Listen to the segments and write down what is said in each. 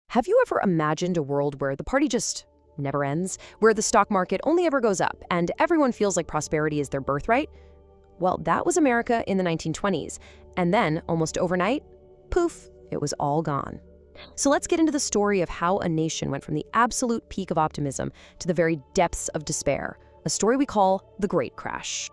Have you ever imagined a world where the party just never ends, where the stock market only ever goes up, and everyone feels like prosperity is their birthright? Well, that was America in the 1920s. And then, almost overnight, poof, it was all gone. So let's get into the story of how a nation went from the absolute peak of optimism to the very depths of despair, a story we call the Great Crash.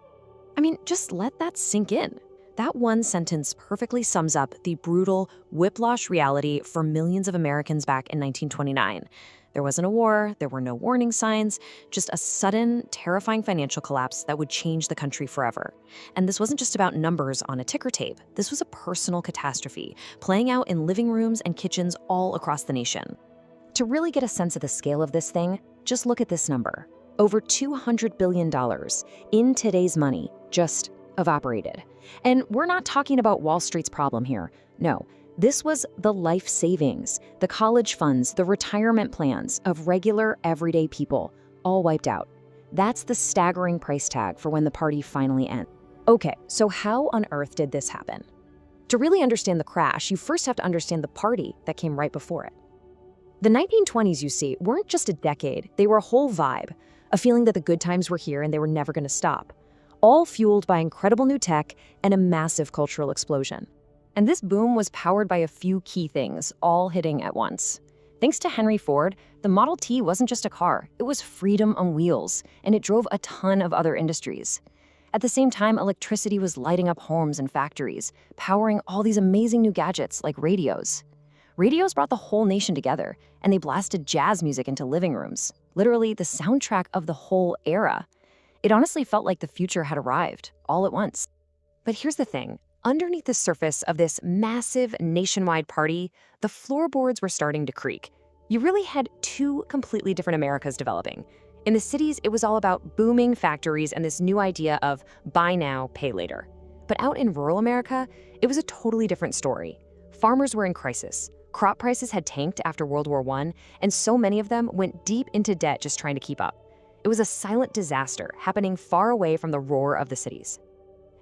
I mean, just let that sink in. That one sentence perfectly sums up the brutal, whiplash reality for millions of Americans back in 1929. There wasn't a war, there were no warning signs, just a sudden, terrifying financial collapse that would change the country forever. And this wasn't just about numbers on a ticker tape. This was a personal catastrophe, playing out in living rooms and kitchens all across the nation. To really get a sense of the scale of this thing, just look at this number. Over $200 billion in today's money just evaporated. And we're not talking about Wall Street's problem here. No. This was the life savings, the college funds, the retirement plans of regular, everyday people, all wiped out. That's the staggering price tag for when the party finally ends. Okay, so how on earth did this happen? To really understand the crash, you first have to understand the party that came right before it. The 1920s, you see, weren't just a decade, they were a whole vibe, a feeling that the good times were here and they were never going to stop, all fueled by incredible new tech and a massive cultural explosion. And this boom was powered by a few key things, all hitting at once. Thanks to Henry Ford, the Model T wasn't just a car, it was freedom on wheels, and it drove a ton of other industries. At the same time, electricity was lighting up homes and factories, powering all these amazing new gadgets like radios. Radios brought the whole nation together, and they blasted jazz music into living rooms, literally the soundtrack of the whole era. It honestly felt like the future had arrived, all at once. But here's the thing. Underneath the surface of this massive nationwide party, the floorboards were starting to creak. You really had two completely different Americas developing. In the cities, it was all about booming factories and this new idea of buy now, pay later. But out in rural America, it was a totally different story. Farmers were in crisis. Crop prices had tanked after World War I, and so many of them went deep into debt just trying to keep up. It was a silent disaster happening far away from the roar of the cities.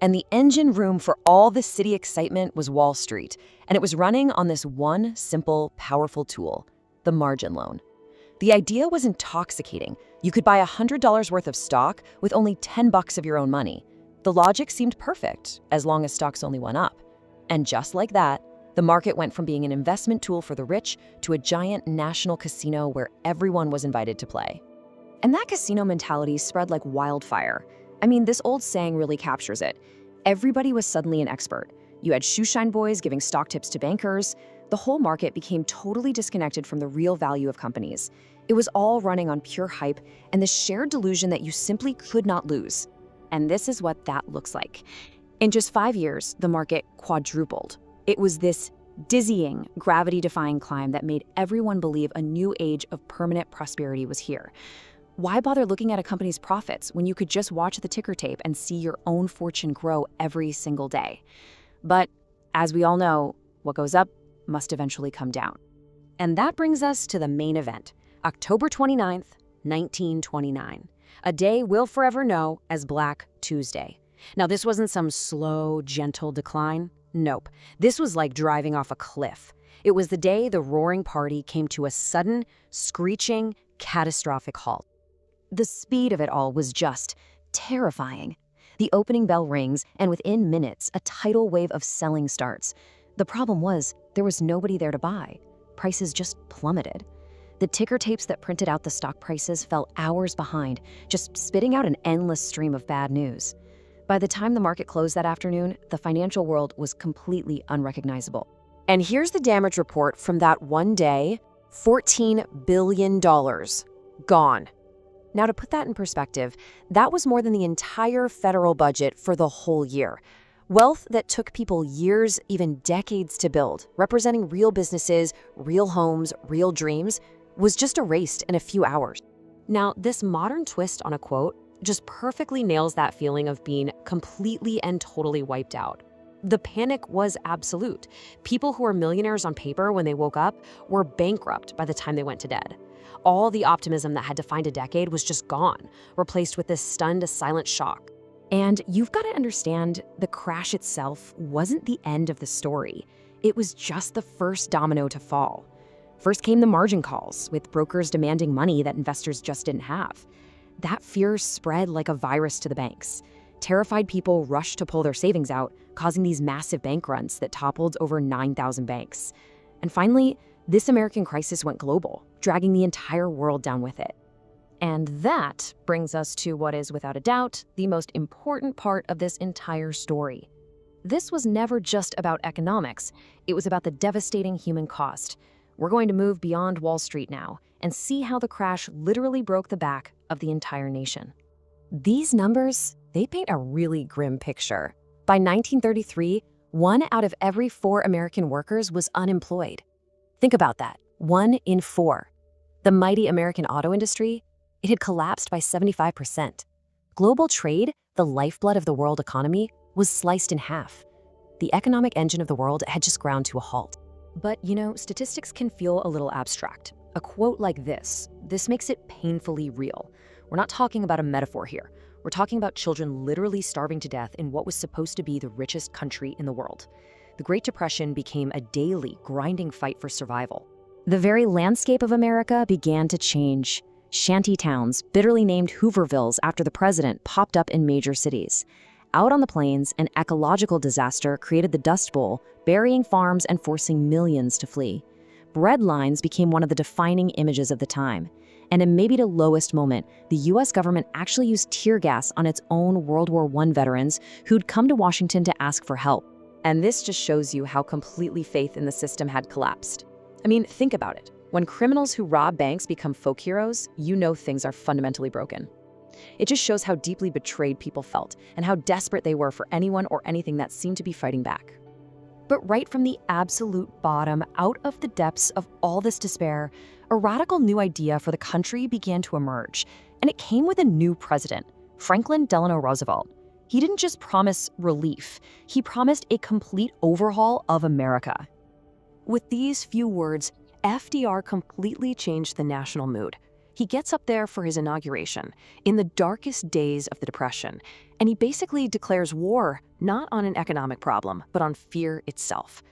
And the engine room for all the city excitement was Wall Street, and it was running on this one simple, powerful tool, the margin loan. The idea was intoxicating. You could buy $100 worth of stock with only $10 of your own money. The logic seemed perfect, as long as stocks only went up. And just like that, the market went from being an investment tool for the rich to a giant national casino where everyone was invited to play. And that casino mentality spread like wildfire. I mean, this old saying really captures it. Everybody was suddenly an expert. You had shoeshine boys giving stock tips to bankers. The whole market became totally disconnected from the real value of companies. It was all running on pure hype and the shared delusion that you simply could not lose. And this is what that looks like. In just 5 years, the market quadrupled. It was this dizzying, gravity-defying climb that made everyone believe a new age of permanent prosperity was here. Why bother looking at a company's profits when you could just watch the ticker tape and see your own fortune grow every single day? But as we all know, what goes up must eventually come down. And that brings us to the main event, October 29th, 1929, a day we'll forever know as Black Tuesday. Now, this wasn't some slow, gentle decline. Nope. This was like driving off a cliff. It was the day the Roaring Party came to a sudden, screeching, catastrophic halt. The speed of it all was just terrifying. The opening bell rings, and within minutes, a tidal wave of selling starts. The problem was, there was nobody there to buy. Prices just plummeted. The ticker tapes that printed out the stock prices fell hours behind, just spitting out an endless stream of bad news. By the time the market closed that afternoon, the financial world was completely unrecognizable. And here's the damage report from that one day: $14 billion gone. Now, to put that in perspective, that was more than the entire federal budget for the whole year. Wealth that took people years, even decades to build, representing real businesses, real homes, real dreams, was just erased in a few hours. Now, this modern twist on a quote just perfectly nails that feeling of being completely and totally wiped out. The panic was absolute. People who were millionaires on paper when they woke up were bankrupt by the time they went to bed. All the optimism that had defined a decade was just gone, replaced with this stunned, silent shock. And you've got to understand, the crash itself wasn't the end of the story. It was just the first domino to fall. First came the margin calls, with brokers demanding money that investors just didn't have. That fear spread like a virus to the banks. Terrified people rushed to pull their savings out, causing these massive bank runs that toppled over 9,000 banks. And finally, this American crisis went global, dragging the entire world down with it. And that brings us to what is, without a doubt, the most important part of this entire story. This was never just about economics. It was about the devastating human cost. We're going to move beyond Wall Street now and see how the crash literally broke the back of the entire nation. These numbers, they paint a really grim picture. By 1933, 1 out of every 4 American workers was unemployed. Think about that, 1 in 4. The mighty American auto industry, it had collapsed by 75%. Global trade, the lifeblood of the world economy, was sliced in half. The economic engine of the world had just ground to a halt. But, statistics can feel a little abstract. A quote like this makes it painfully real. We're not talking about a metaphor here. We're talking about children literally starving to death in what was supposed to be the richest country in the world. The Great Depression became a daily, grinding fight for survival. The very landscape of America began to change. Shanty towns, bitterly named Hoovervilles after the president, popped up in major cities. Out on the plains, an ecological disaster created the Dust Bowl, burying farms and forcing millions to flee. Bread lines became one of the defining images of the time. And in maybe the lowest moment, the US government actually used tear gas on its own World War I veterans who'd come to Washington to ask for help. And this just shows you how completely faith in the system had collapsed. I mean, think about it. When criminals who rob banks become folk heroes, things are fundamentally broken. It just shows how deeply betrayed people felt and how desperate they were for anyone or anything that seemed to be fighting back. But right from the absolute bottom, out of the depths of all this despair, a radical new idea for the country began to emerge, and it came with a new president, Franklin Delano Roosevelt. He didn't just promise relief, he promised a complete overhaul of America. With these few words, FDR completely changed the national mood. He gets up there for his inauguration, in the darkest days of the Depression, and he basically declares war, not on an economic problem, but on fear itself.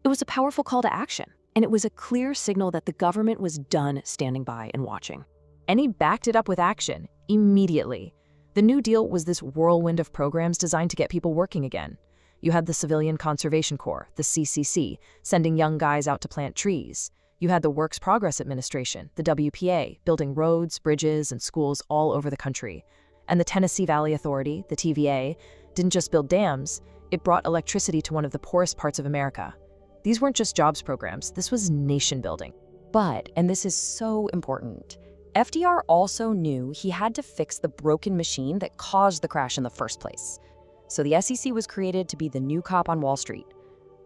It was a powerful call to action, and it was a clear signal that the government was done standing by and watching. And he backed it up with action, immediately. The New Deal was this whirlwind of programs designed to get people working again. You had the Civilian Conservation Corps, the CCC, sending young guys out to plant trees. You had the Works Progress Administration, the WPA, building roads, bridges, and schools all over the country. And the Tennessee Valley Authority, the TVA, didn't just build dams, it brought electricity to one of the poorest parts of America. These weren't just jobs programs, this was nation building. But, and this is so important, FDR also knew he had to fix the broken machine that caused the crash in the first place. So the SEC was created to be the new cop on Wall Street.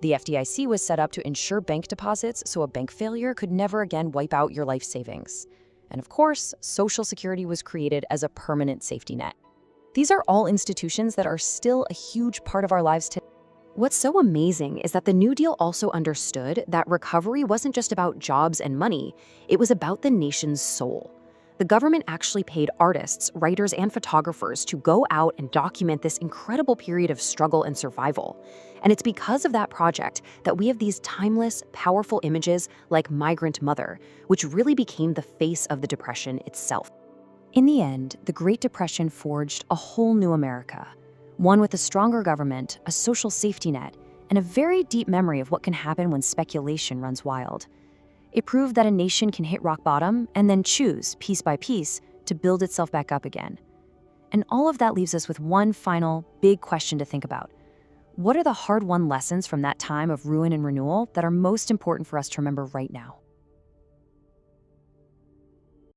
The FDIC was set up to ensure bank deposits so a bank failure could never again wipe out your life savings. And of course, Social Security was created as a permanent safety net. These are all institutions that are still a huge part of our lives today. What's so amazing is that the New Deal also understood that recovery wasn't just about jobs and money, it was about the nation's soul. The government actually paid artists, writers, and photographers to go out and document this incredible period of struggle and survival. And it's because of that project that we have these timeless, powerful images like Migrant Mother, which really became the face of the Depression itself. In the end, the Great Depression forged a whole new America, one with a stronger government, a social safety net, and a very deep memory of what can happen when speculation runs wild. It proved that a nation can hit rock bottom and then choose, piece by piece, to build itself back up again. And all of that leaves us with one final, big question to think about. What are the hard-won lessons from that time of ruin and renewal that are most important for us to remember right now?